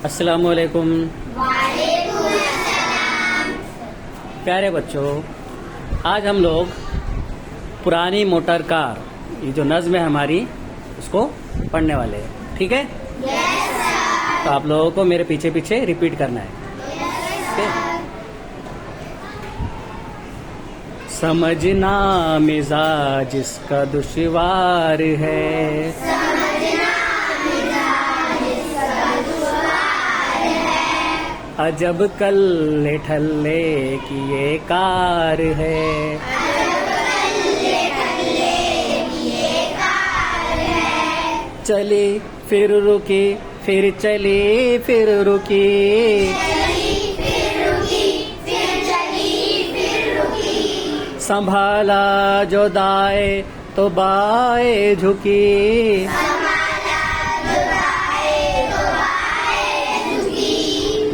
अस्सलामुअलैकुम। प्यारे बच्चों, आज हम लोग पुरानी मोटर कार, ये जो नज़्म है हमारी, उसको पढ़ने वाले हैं। ठीक है? तो आप लोगों को मेरे पीछे पीछे रिपीट करना है। ठीक? समझना मिजाज इसका दुश्वार है, अजब कल्ले ठल्ले की ये कार है, चली फिर रुकी, फिर चली फिर रुकी, संभाला जो दाए तो बाए झुकी,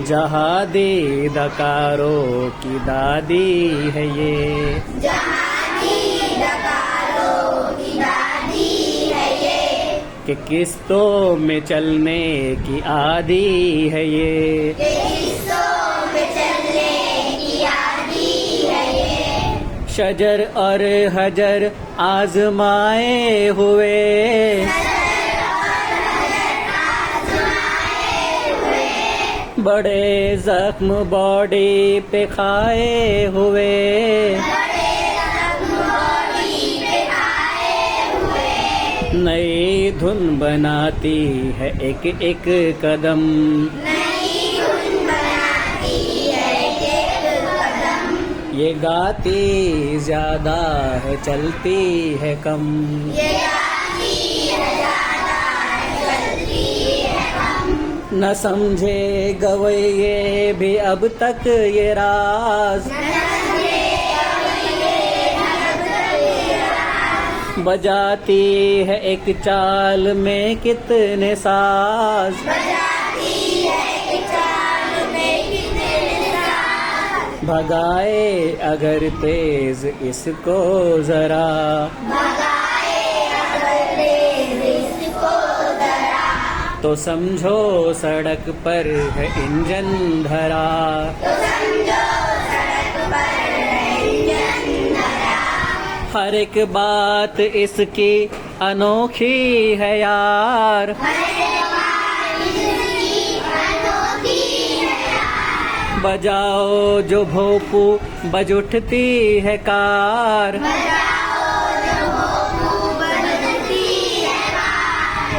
जहाँ दीदकारों की दादी है ये, कि किस्तों में चलने की आदी है ये, शजर और हजर आजमाए हुए, बड़े जख्म बॉडी पे खाए हुए, नई धुन बनाती है एक एक कदम, ये गाती ज्यादा है चलती है कम, न समझे गवैये भी अब तक ये राज, बजाती है एक चाल में कितने साज, भगाए अगर तेज इसको जरा, तो समझो सड़क पर है इंजन धरा, हर एक बात इसकी अनोखी है यार, बजाओ जो भोपू बज उठती है कार,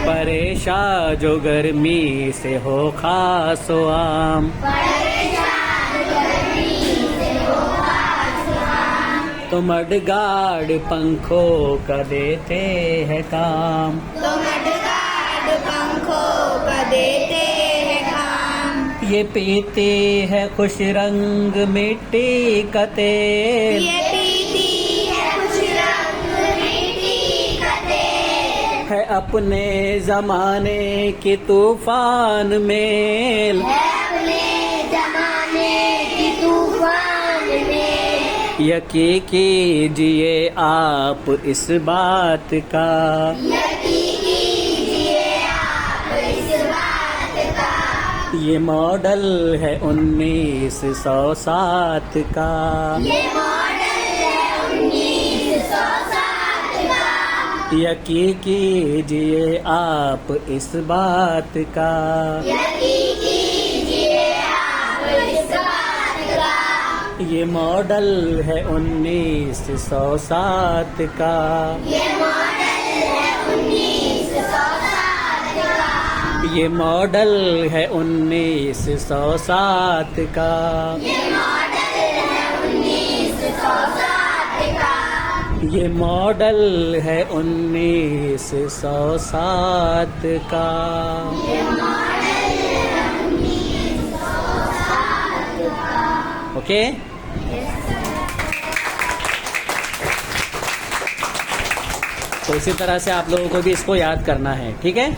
परेशान जो गर्मी से हो खासो आम, तो मडगार्ड पंखों का देते हैं काम, ये पीती है खुश रंग मिट्टी का तेल, है अपने जमाने की तूफान मेल, यकीन कीजिए आप इस बात का, ये मॉडल है 1907 का, यकीन कीजिए आप इस बात का, ये मॉडल है 1907 का, ये मॉडल है 1907 का, ये मॉडल है 1907 का। ओके? तो इसी तरह से आप लोगों को भी इसको याद करना है। ठीक है?